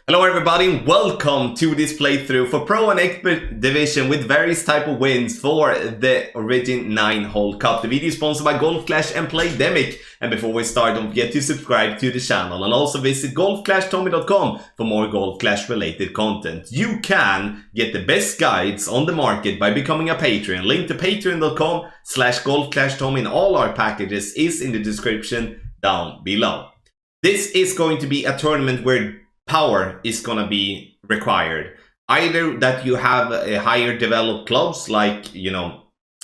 Hello everybody and welcome to this playthrough for Pro and Expert Division with various type of wins for the Origin 9 Hole Cup. The video is sponsored by Golf Clash and Playdemic. And before we start, don't forget to subscribe to the channel and also visit golfclashtommy.com for more Golf Clash related content. You can get the best guides on the market by becoming a Patreon. Link to patreon.com/golfclashtommy and all our packages is in the description down below. This is going to be a tournament where power is going to be required. Either that you have a higher developed clubs, like,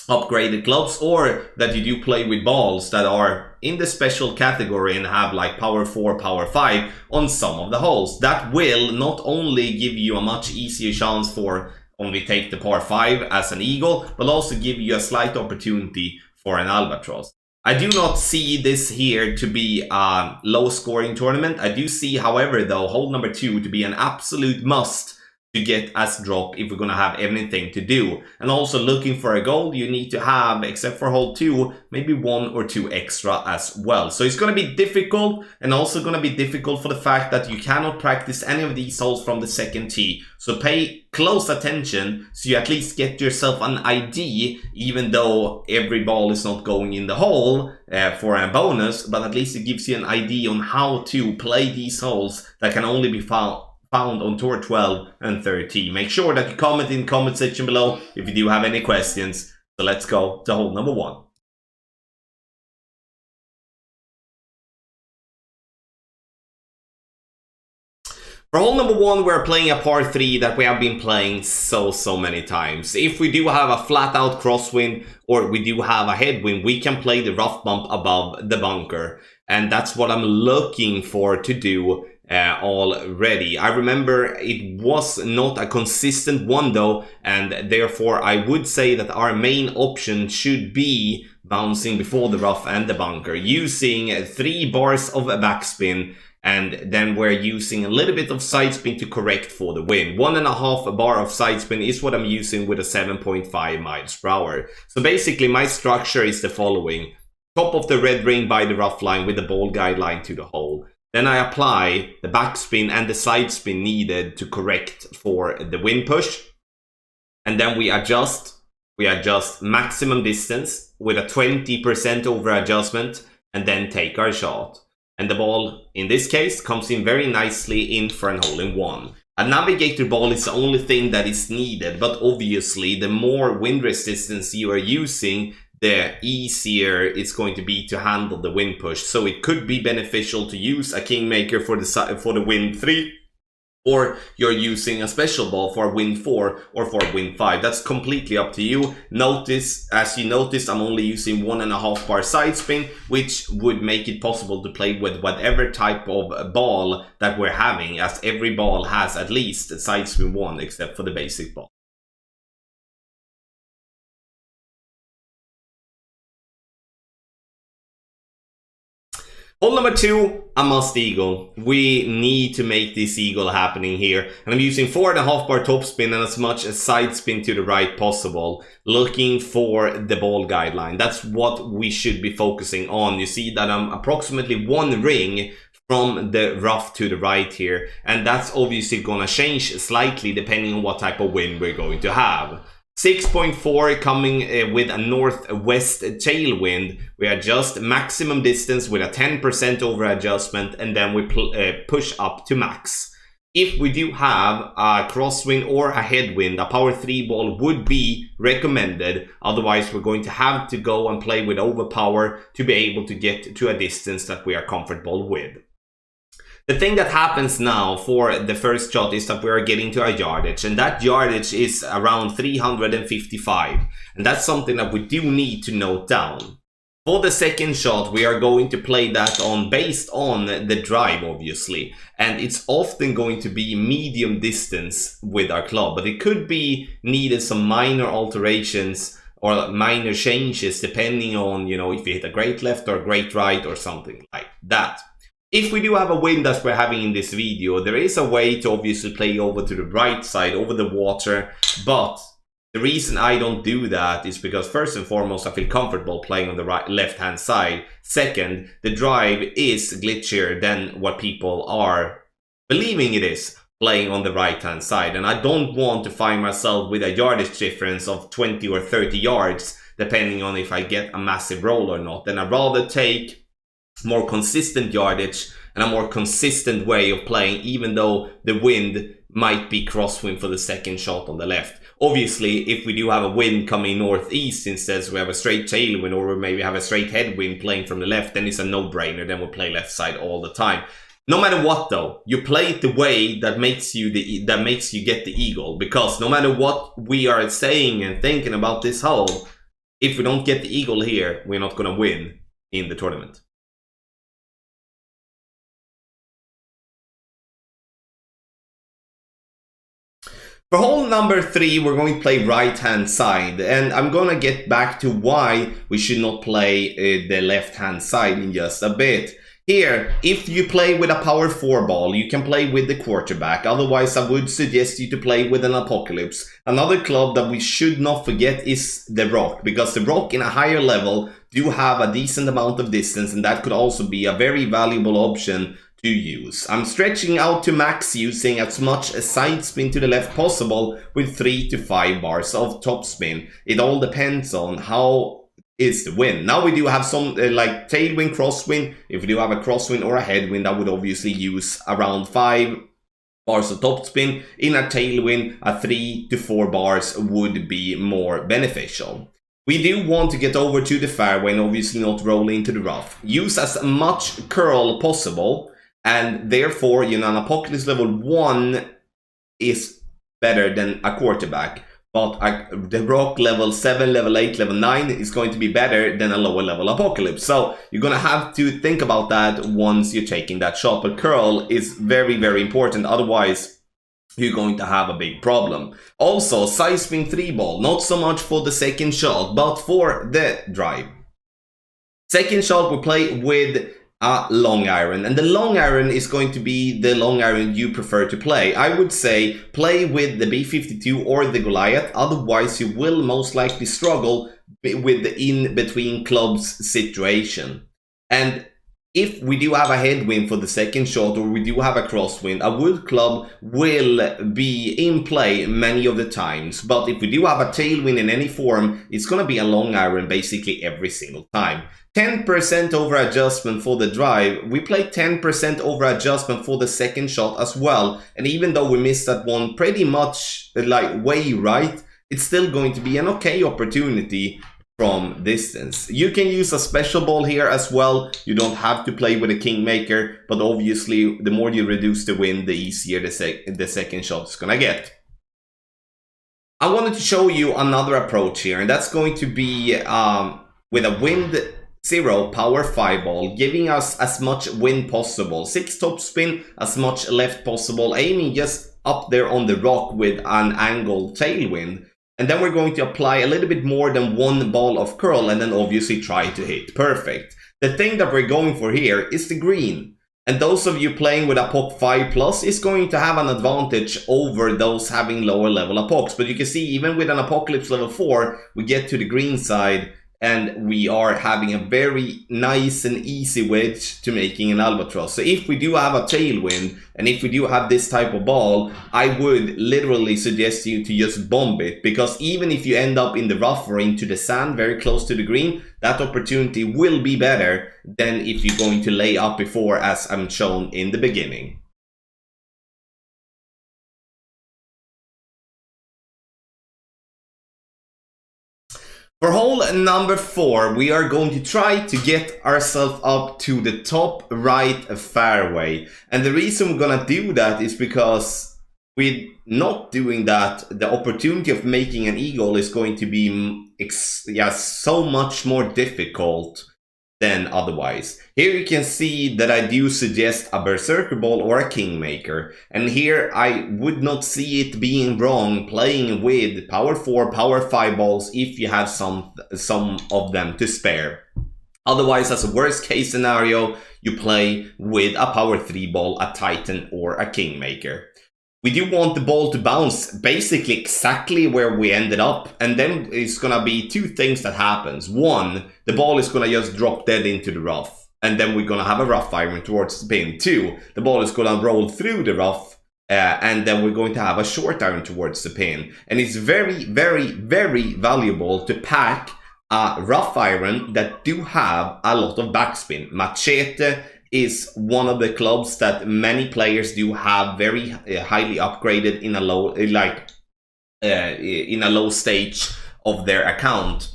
upgraded clubs, or that you do play with balls that are in the special category and have like power 4, power 5 on some of the holes. That will not only give you a much easier chance for only take the par 5 as an eagle, but also give you a slight opportunity for an albatross. I do not see this here to be a low scoring tournament. I do see, however, though, hole number 2 to be an absolute must to get as drop if we're going to have anything to do. And also looking for a goal, you need to have, except for hole 2, maybe 1 or 2 extra as well. So it's going to be difficult, and also going to be difficult for the fact that you cannot practice any of these holes from the second tee. So pay close attention so you at least get yourself an ID, even though every ball is not going in the hole for a bonus, but at least it gives you an ID on how to play these holes that can only be found on Tour 12 and 13. Make sure that you comment in the comment section below if you do have any questions. So let's go to hole number 1. For hole number 1, we're playing a par 3 that we have been playing so many times. If we do have a flat out crosswind or we do have a headwind, we can play the rough bump above the bunker. And that's what I'm looking for to do already. I remember it was not a consistent one though, and therefore I would say that our main option should be bouncing before the rough and the bunker, using 3 bars of a backspin, and then we're using a little bit of side spin to correct for the wind. 1.5 bar of side spin is what I'm using with a 7.5 miles per hour. So basically my structure is the following: top of the red ring by the rough line with the ball guideline to the hole. Then I apply the backspin and the side spin needed to correct for the wind push. And then we adjust maximum distance with a 20% over adjustment, and then take our shot. And the ball, in this case, comes in very nicely in for an hole-in-one. A navigator ball is the only thing that is needed, but obviously the more wind resistance you are using, the easier it's going to be to handle the wind push. So it could be beneficial to use a Kingmaker for the wind 3, or you're using a special ball for wind 4 or for wind 5. That's completely up to you. As you noticed, I'm only using 1.5 bar side spin, which would make it possible to play with whatever type of ball that we're having, as every ball has at least side spin 1 except for the basic ball. Hole number 2, a must eagle. We need to make this eagle happening here. And I'm using 4.5 bar topspin and as much as side spin to the right possible, looking for the ball guideline. That's what we should be focusing on. You see that I'm approximately 1 ring from the rough to the right here. And that's obviously gonna change slightly depending on what type of wind we're going to have. 6.4 coming with a northwest tailwind. We adjust maximum distance with a 10% over adjustment, and then we push up to max. If we do have a crosswind or a headwind, a power 3 ball would be recommended. Otherwise, we're going to have to go and play with overpower to be able to get to a distance that we are comfortable with. The thing that happens now for the first shot is that we are getting to a yardage, and that yardage is around 355, and that's something that we do need to note down. For the second shot, we are going to play that on based on the drive, obviously, and it's often going to be medium distance with our club, but it could be needed some minor alterations or minor changes depending on, if you hit a great left or a great right or something like that. If we do have a wind as we're having in this video, there is a way to obviously play over to the right side, over the water, but the reason I don't do that is because first and foremost, I feel comfortable playing on the left-hand side. Second, the drive is glitchier than what people are believing it is. playing on the right hand side, and I don't want to find myself with a yardage difference of 20 or 30 yards depending on if I get a massive roll or not. Then I'd rather take more consistent yardage and a more consistent way of playing, even though the wind might be crosswind for the second shot on the left. Obviously, if we do have a wind coming northeast instead, so we have a straight tailwind, or we maybe have a straight headwind playing from the left, then it's a no-brainer. Then we'll play left side all the time. No matter what, though, you play it the way that makes you get the eagle. Because no matter what we are saying and thinking about this hole, if we don't get the eagle here, we're not going to win in the tournament. For hole number 3, we're going to play right-hand side, and I'm going to get back to why we should not play the left-hand side in just a bit. Here, if you play with a power 4 ball, you can play with the quarterback. Otherwise, I would suggest you to play with an Apocalypse. Another club that we should not forget is the Rock, because the Rock in a higher level do have a decent amount of distance, and that could also be a very valuable option to use. I'm stretching out to max, using as much as side spin to the left possible with 3 to 5 bars of topspin. It all depends on how is the wind. Now we do have some like tailwind, crosswind. If we do have a crosswind or a headwind, I would obviously use around 5 bars of topspin. In a tailwind, a 3 to 4 bars would be more beneficial. We do want to get over to the fairway and obviously not roll into the rough. Use as much curl possible, and therefore, you know, an Apocalypse level 1 is better than a quarterback. But the Rock level 7, level 8, level 9 is going to be better than a lower level Apocalypse. So you're going to have to think about that once you're taking that shot. But curl is very, very important. Otherwise, you're going to have a big problem. Also, side spin 3 ball. Not so much for the second shot, but for the drive. Second shot, we play with a long iron, and the long iron is going to be the long iron you prefer to play. I would say play with the B52 or the Goliath, otherwise you will most likely struggle with the in-between clubs situation. And if we do have a headwind for the second shot, or we do have a crosswind, a wood club will be in play many of the times. But if we do have a tailwind in any form, it's going to be a long iron basically every single time. 10% over adjustment for the drive. We play 10% over adjustment for the second shot as well. And even though we missed that one pretty much like way right, it's still going to be an okay opportunity from distance. You can use a special ball here as well. You don't have to play with a kingmaker, but obviously the more you reduce the wind, the easier the second shot is gonna get. I wanted to show you another approach here, and that's going to be with a wind 0 power 5 ball, giving us as much wind possible. 6 topspin, as much left possible, aiming just up there on the rock with an angled tailwind. And then we're going to apply a little bit more than 1 ball of curl, and then obviously try to hit perfect. The thing that we're going for here is the green. And those of you playing with a POC 5+ is going to have an advantage over those having lower level Apocs. But you can see even with an Apocalypse level 4, we get to the green side and we are having a very nice and easy wedge to making an albatross. So if we do have a tailwind, and if we do have this type of ball, I would literally suggest you to just bomb it, because even if you end up in the rough or into the sand very close to the green, that opportunity will be better than if you're going to lay up before, as I'm shown in the beginning. For hole number 4, we are going to try to get ourselves up to the top right fairway. And the reason we're gonna do that is because with not doing that, the opportunity of making an eagle is going to be so much more difficult than otherwise. Here you can see that I do suggest a berserker ball or a kingmaker, and here I would not see it being wrong playing with power 4, power 5 balls if you have some of them to spare. Otherwise, as a worst case scenario, you play with a power 3 ball, a titan or a kingmaker. We do want the ball to bounce basically exactly where we ended up, and then it's gonna be 2 things that happens. 1, the ball is gonna just drop dead into the rough, and then we're gonna have a rough iron towards the pin. 2, the ball is gonna roll through the rough and then we're going to have a short iron towards the pin. And it's very, very, very valuable to pack a rough iron that do have a lot of backspin. Machete is one of the clubs that many players do have very highly upgraded in a low, in a low stage of their account.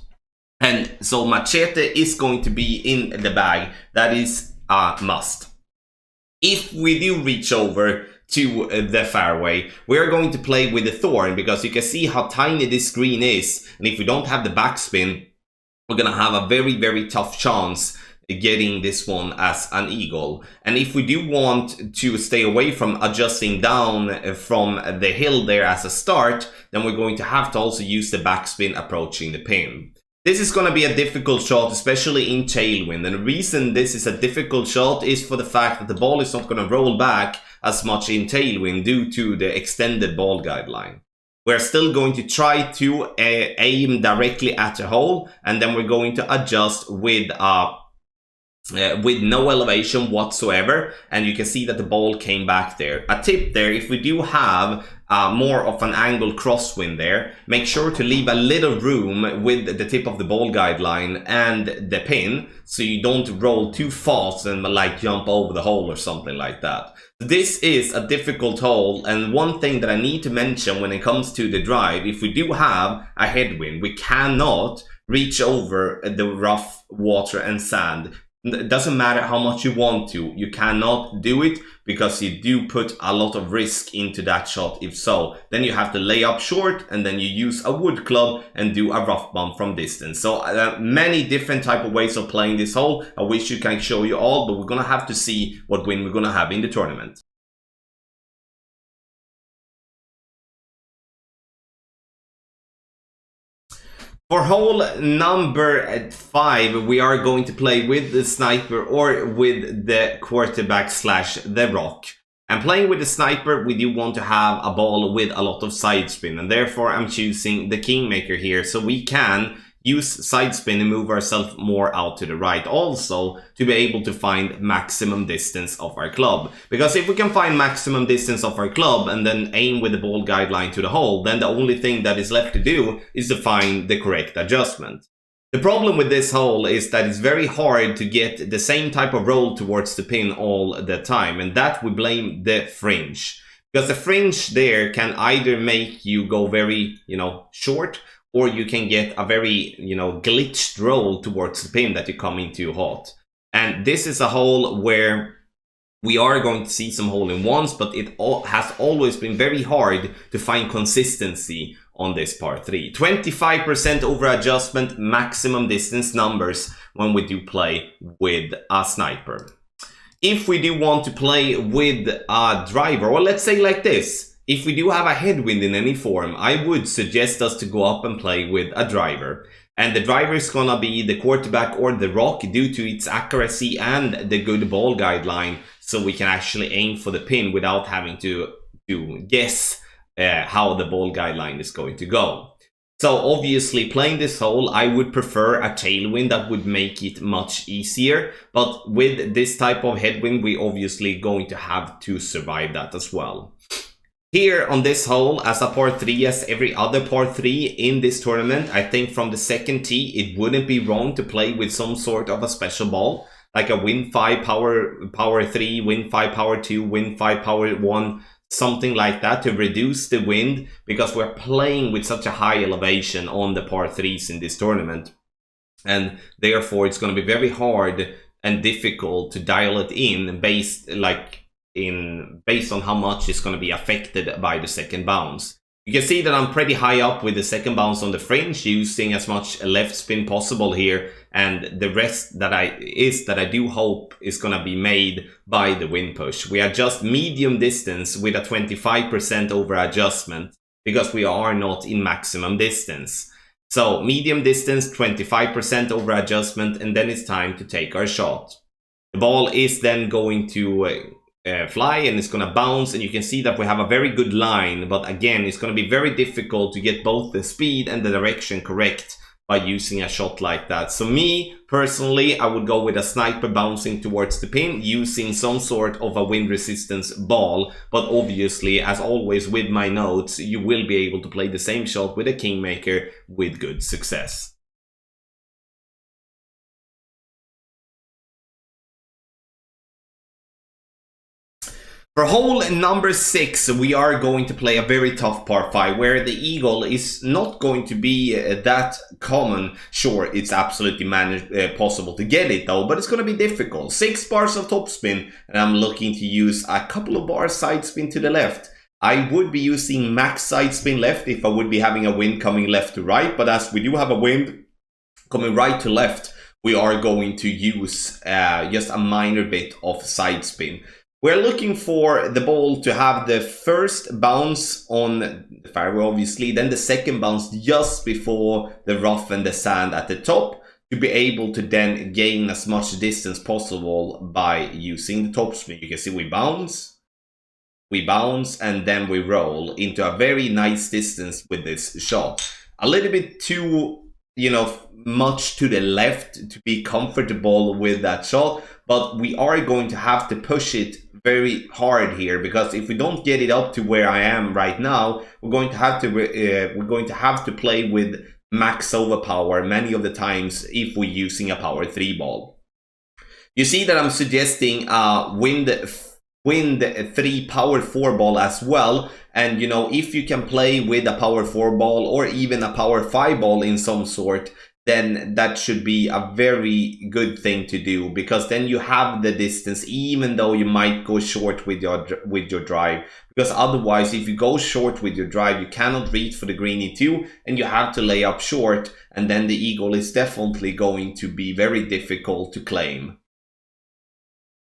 And so Machete is going to be in the bag. That is a must. If we do reach over to the fairway, we are going to play with the Thorn, because you can see how tiny this green is, and if we don't have the backspin, we're gonna have a very, very tough chance getting this one as an eagle. And if we do want to stay away from adjusting down from the hill there as a start, then we're going to have to also use the backspin approaching the pin. This is going to be a difficult shot, especially in tailwind, and the reason this is a difficult shot is for the fact that the ball is not going to roll back as much in tailwind due to the extended ball guideline. We're still going to try to aim directly at the hole, and then we're going to adjust with no elevation whatsoever, and you can see that the ball came back there. A tip there, if we do have more of an angled crosswind there, make sure to leave a little room with the tip of the ball guideline and the pin, so you don't roll too fast and like jump over the hole or something like that. This is a difficult hole, and one thing that I need to mention when it comes to the drive, if we do have a headwind, we cannot reach over the rough water and sand. It doesn't matter how much you want to, you cannot do it, because you do put a lot of risk into that shot. If so, then you have to lay up short, and then you use a wood club and do a rough bump from distance. So many different type of ways of playing this hole. I wish you can show you all, but we're gonna have to see what win we're gonna have in the tournament. For hole number 5, we are going to play with the sniper or with the quarterback slash the rock. And playing with the sniper, we do want to have a ball with a lot of side spin, and therefore I'm choosing the Kingmaker here, so we can use side spin and move ourselves more out to the right, also to be able to find maximum distance of our club. Because if we can find maximum distance of our club and then aim with the ball guideline to the hole, then the only thing that is left to do is to find the correct adjustment. The problem with this hole is that it's very hard to get the same type of roll towards the pin all the time, and that we blame the fringe. Because the fringe there can either make you go very, short, or you can get a very, glitched roll towards the pin that you come into hot. And this is a hole where we are going to see some hole-in-ones, but it has always been very hard to find consistency on this par 3. 25% over adjustment, maximum distance numbers when we do play with a sniper. If we do want to play with a driver, or let's say like this, if we do have a headwind in any form, I would suggest us to go up and play with a driver. And the driver is gonna be the quarterback or the rock due to its accuracy and the good ball guideline, so we can actually aim for the pin without having to guess how the ball guideline is going to go. So obviously playing this hole, I would prefer a tailwind that would make it much easier. But with this type of headwind, we obviously going to have to survive that as well. Here on this hole, as a par 3, as every other par 3 in this tournament, I think from the second tee, it wouldn't be wrong to play with some sort of a special ball, like a win 5 power 3, win 5 power 2, win 5 power 1, something like that to reduce the wind, because we're playing with such a high elevation on the par 3s in this tournament. And therefore, it's going to be very hard and difficult to dial it in based on how much it's going to be affected by the second bounce. You can see that I'm pretty high up with the second bounce on the fringe, using as much left spin possible here, and the rest that I do hope is going to be made by the wind push. We adjust medium distance with a 25% over adjustment, because we are not in maximum distance. So medium distance, 25% over adjustment, and then it's time to take our shot. The ball is then going to fly, and it's going to bounce, and you can see that we have a very good line, but again, it's going to be very difficult to get both the speed and the direction correct by using a shot like that. So me, personally, I would go with a sniper bouncing towards the pin using some sort of a wind resistance ball. But obviously, as always with my notes, you will be able to play the same shot with a Kingmaker with good success. For hole number 6, we are going to play a very tough par 5 where the eagle is not going to be that common. Sure, it's absolutely possible to get it though, but it's going to be difficult. 6 bars of topspin, and I'm looking to use a couple of bars side spin to the left. I would be using max side spin left if I would be having a wind coming left to right, but as we do have a wind coming right to left, we are going to use just a minor bit of side spin. We're looking for the ball to have the first bounce on the fairway, obviously, then the second bounce just before the rough and the sand at the top, to be able to then gain as much distance possible by using the topspin. You can see we bounce, and then we roll into a very nice distance with this shot. A little bit too, much to the left to be comfortable with that shot, but we are going to have to push it very hard here, because if we don't get it up to where I am right now, we're going to have to play with max overpower many of the times if we're using a power 3 ball. You see that I'm suggesting wind 3 power 4 ball as well, and if you can play with a power 4 ball or even a power 5 ball in some sort, then that should be a very good thing to do, because then you have the distance even though you might go short with your drive. Because otherwise, if you go short with your drive, you cannot reach for the greenie too, and you have to lay up short, and then the eagle is definitely going to be very difficult to claim.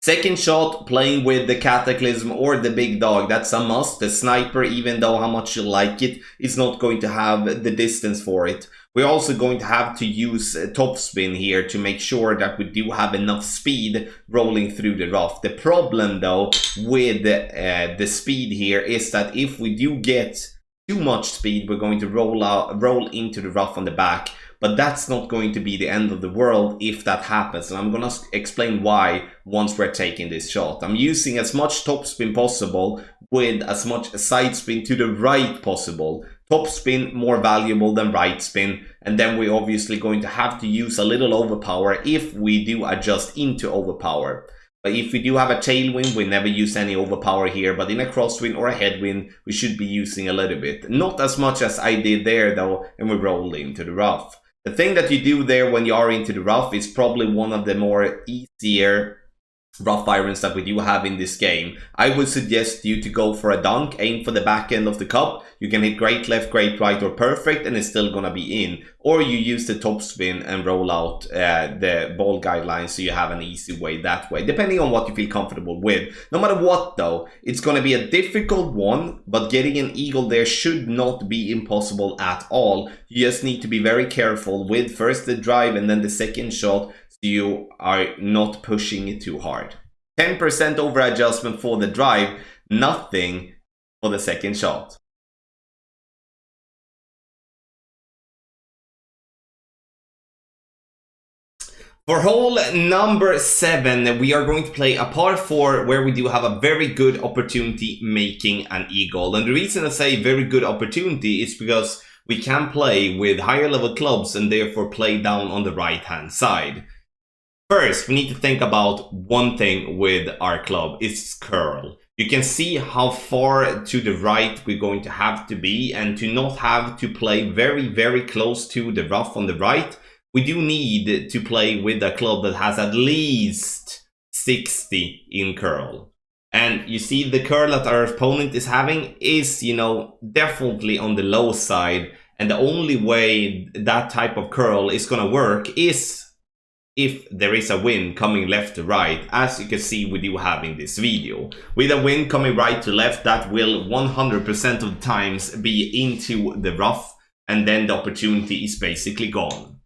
Second shot, playing with the Cataclysm or the big dog, that's a must. The sniper, even though how much you like it, is not going to have the distance for it. We're also going to have to use topspin here to make sure that we do have enough speed rolling through the rough. The problem though with the speed here is that if we do get too much speed, we're going to roll into the rough on the back. But that's not going to be the end of the world if that happens. And I'm going to explain why once we're taking this shot. I'm using as much topspin possible with as much side spin to the right possible. Top spin more valuable than right spin, and then we're obviously going to have to use a little overpower if we do adjust into overpower. But if we do have a tailwind, we never use any overpower here, but in a crosswind or a headwind, we should be using a little bit. Not as much as I did there though, and we rolled into the rough. The thing that you do there when you are into the rough is probably one of the more easier rough irons that we do have in this game. I would suggest you to go for a dunk, aim for the back end of the cup. You can hit great left, great right, or perfect, and it's still gonna be in. Or you use the top spin and roll out the ball guidelines, so you have an easy way that way, depending on what you feel comfortable with. No matter what though, it's gonna be a difficult one, but getting an eagle there should not be impossible at all. You just need to be very careful with first the drive and then the second shot, so you are not pushing it too hard. 10% over adjustment for the drive, nothing for the second shot. For hole number 7, we are going to play a par 4 where we do have a very good opportunity making an eagle. And the reason I say very good opportunity is because we can play with higher level clubs and therefore play down on the right hand side. First, we need to think about one thing with our club, it's curl. You can see how far to the right we're going to have to be, and to not have to play very, very close to the rough on the right, we do need to play with a club that has at least 60 in curl. And you see the curl that our opponent is having is, definitely on the low side. And the only way that type of curl is going to work is if there is a wind coming left to right, as you can see we do have in this video. With a wind coming right to left, that will 100% of the times be into the rough, and then the opportunity is basically gone.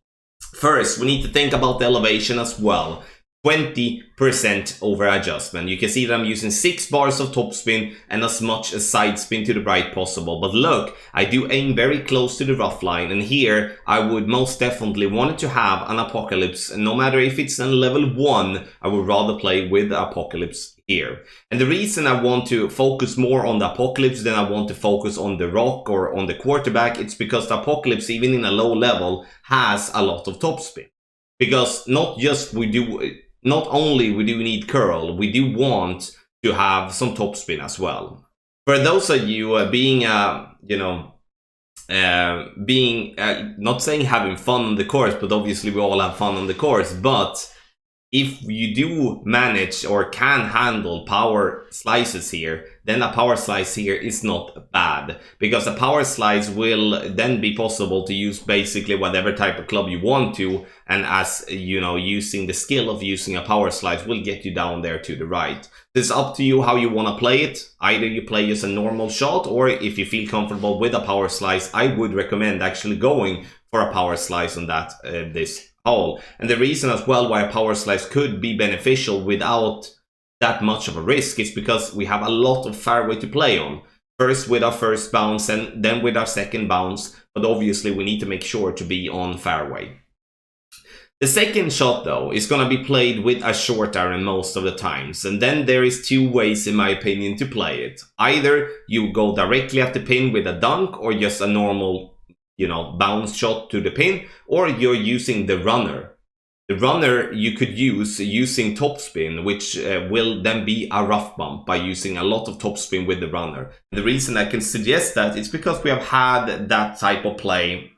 First, we need to think about the elevation as well. 20% over adjustment. You can see that I'm using 6 bars of topspin and as much as side spin to the right possible. But look, I do aim very close to the rough line, and here I would most definitely want to have an Apocalypse. And no matter if it's on level 1, I would rather play with Apocalypse here. And the reason I want to focus more on the Apocalypse than I want to focus on the Rock or on the quarterback, it's because the Apocalypse, even in a low level, has a lot of topspin. Because not only we do need curl, we do want to have some topspin as well. For those of you not saying having fun on the course, but obviously we all have fun on the course, but if you do manage or can handle power slices here, then a power slice here is not bad, because a power slice will then be possible to use basically whatever type of club you want to, and as you know, using the skill of using a power slice will get you down there to the right. It's up to you how you want to play it. Either you play just a normal shot, or if you feel comfortable with a power slice, I would recommend actually going for a power slice on that this hole. And the reason as well why a power slice could be beneficial without that much of a risk is because we have a lot of fairway to play on. First with our first bounce and then with our second bounce, but obviously we need to make sure to be on fairway. The second shot though is going to be played with a short iron most of the times, and then there is 2 ways in my opinion to play it. Either you go directly at the pin with a dunk or just a normal bounce shot to the pin, or you're using the runner. The runner you could use using topspin, which will then be a rough bump by using a lot of topspin with the runner. The reason I can suggest that is because we have had that type of play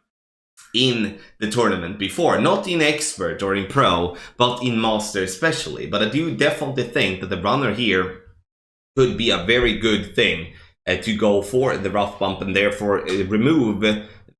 in the tournament before, not in expert or in pro, but in master especially. But I do definitely think that the runner here could be a very good thing to go for the rough bump, and therefore remove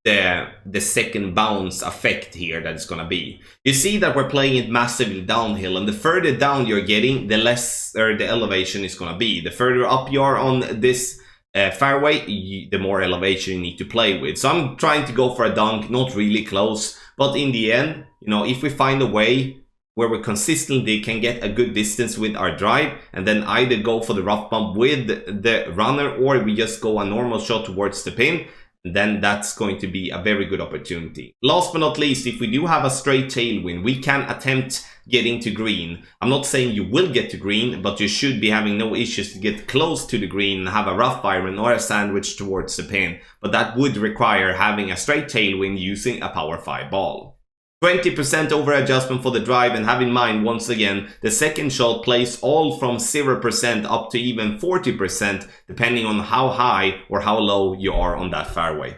the second bounce effect here that it's gonna be. You see that we're playing it massively downhill, and the further down you're getting, the less the elevation is gonna be. The further up you are on this fairway, the more elevation you need to play with. So I'm trying to go for a dunk, not really close, but in the end, if we find a way where we consistently can get a good distance with our drive, and then either go for the rough bump with the runner, or we just go a normal shot towards the pin, then that's going to be a very good opportunity. Last but not least, if we do have a straight tailwind, we can attempt getting to green. I'm not saying you will get to green, but you should be having no issues to get close to the green and have a rough iron or a sandwich towards the pin. But that would require having a straight tailwind using a power 5 ball. 20% over adjustment for the drive, and have in mind once again, the second shot plays all from 0% up to even 40%, depending on how high or how low you are on that fairway.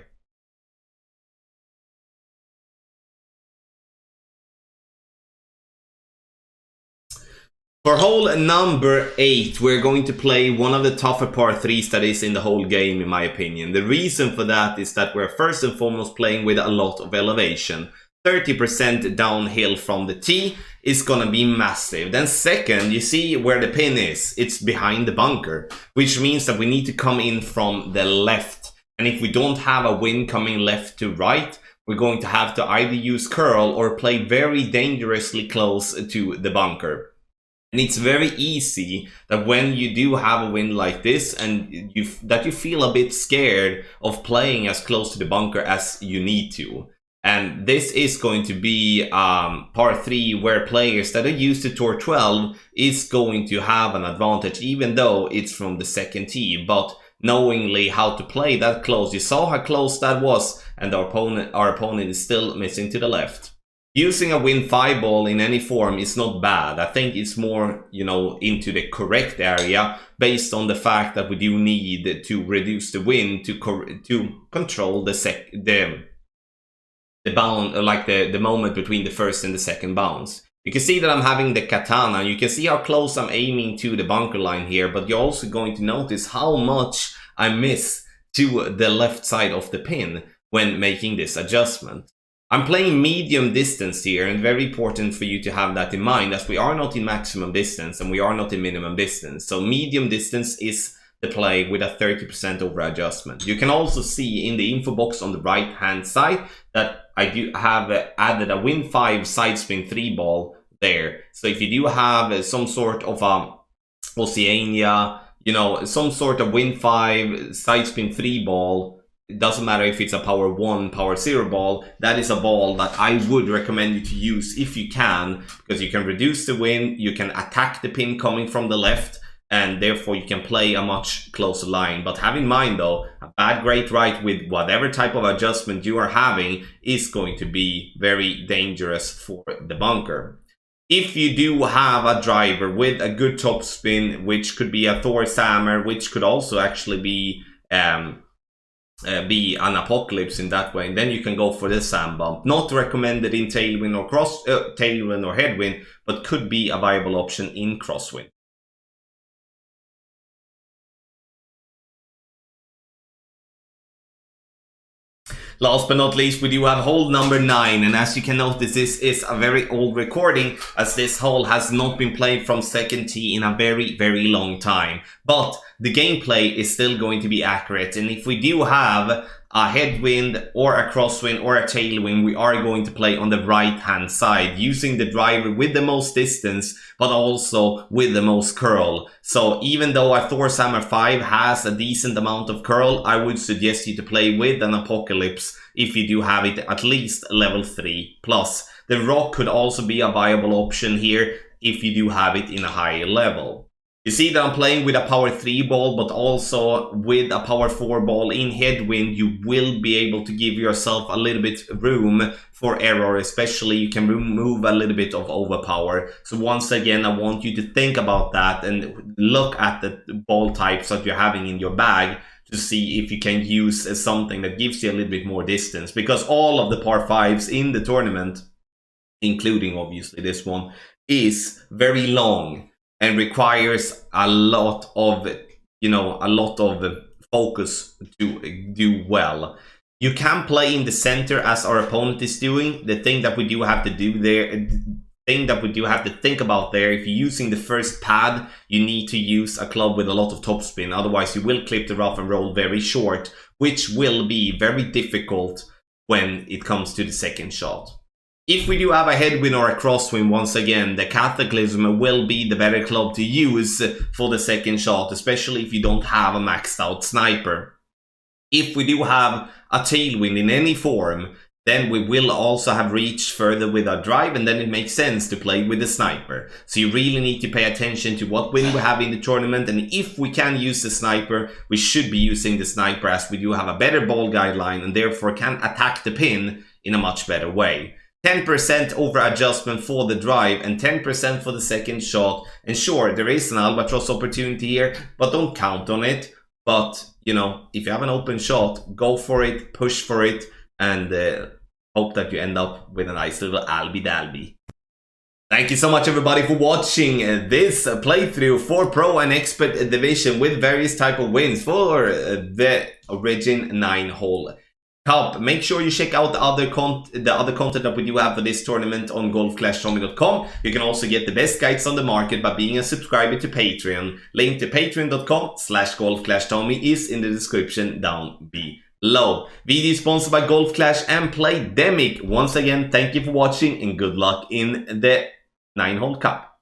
For hole number 8, we're going to play one of the tougher par 3s that is in the whole game, in my opinion. The reason for that is that we're first and foremost playing with a lot of elevation. 30% downhill from the tee is gonna be massive. Then second, you see where the pin is. It's behind the bunker, which means that we need to come in from the left. And if we don't have a wind coming left to right, we're going to have to either use curl or play very dangerously close to the bunker. And it's very easy that when you do have a wind like this, and you feel a bit scared of playing as close to the bunker as you need to. And this is going to be par 3, where players that are used to Tour 12 is going to have an advantage, even though it's from the second tee. But knowingly how to play that close, you saw how close that was, and our opponent is still missing to the left. Using a wind 5 ball in any form is not bad. I think it's more, into the correct area, based on the fact that we do need to reduce the wind to control the moment between the first and the second bounce. You can see that I'm having the katana. You can see how close I'm aiming to the bunker line here, but you're also going to notice how much I miss to the left side of the pin when making this adjustment. I'm playing medium distance here, and very important for you to have that in mind, as we are not in maximum distance and we are not in minimum distance. So medium distance is the play with a 30% over adjustment. You can also see in the info box on the right hand side that I do have added a wind 5 side spin 3 ball there. So if you do have some sort of Oceania, you know, some sort of Win 5, Side Spin 3 ball, it doesn't matter if it's a Power 1, Power 0 ball, that is a ball that I would recommend you to use if you can, because you can reduce the win, you can attack the pin coming from the left, and therefore you can play a much closer line. But have in mind though, a bad great right with whatever type of adjustment you are having is going to be very dangerous for the bunker. If you do have a driver with a good topspin, which could be a Thor Sammer, which could also actually be an Apocalypse in that way, and then you can go for the Sand Bump. Not recommended in Tailwind or Tailwind or Headwind, but could be a viable option in Crosswind. Last but not least, we do have hole number 9, and as you can notice, this is a very old recording, as this hole has not been played from second tee in a very, very long time. But the gameplay is still going to be accurate, and if we do have a headwind or a crosswind or a tailwind, we are going to play on the right hand side using the driver with the most distance, but also with the most curl. So even though a Thor Hammer 5 has a decent amount of curl, I would suggest you to play with an Apocalypse if you do have it at least level 3 plus. The rock could also be a viable option here if you do have it in a higher level. You see that I'm playing with a power 3 ball, but also with a power 4 ball in headwind. You will be able to give yourself a little bit room for error, especially you can remove a little bit of overpower. So once again, I want you to think about that and look at the ball types that you're having in your bag to see if you can use something that gives you a little bit more distance, because all of the par 5s in the tournament, including obviously this one, is very long and requires a lot of, focus to do well. You can play in the center as our opponent is doing. The thing that we do have to do there, think about there, if you're using the first pad, you need to use a club with a lot of topspin. Otherwise, you will clip the rough and roll very short, which will be very difficult when it comes to the second shot. If we do have a headwind or a crosswind, once again, the Cataclysm will be the better club to use for the second shot, especially if you don't have a maxed out sniper. If we do have a tailwind in any form, then we will also have reached further with our drive, and then it makes sense to play with the sniper. So you really need to pay attention to what wind we have in the tournament, and if we can use the sniper, we should be using the sniper, as we do have a better ball guideline and therefore can attack the pin in a much better way. 10% over adjustment for the drive and 10% for the second shot. And sure, there is an albatross opportunity here, but don't count on it. But, if you have an open shot, go for it, push for it, and hope that you end up with a nice little alby-dalby. Thank you so much, everybody, for watching this playthrough for Pro and Expert Division with various type of wins for the Origin 9-hole Cup. Make sure you check out the other content that we do have for this tournament on golfclashtommy.com. You can also get the best guides on the market by being a subscriber to Patreon. Link to patreon.com/golfclashtommy is in the description down below. Video is sponsored by Golf Clash and Playdemic. Once again, thank you for watching and good luck in the 9-hole Cup.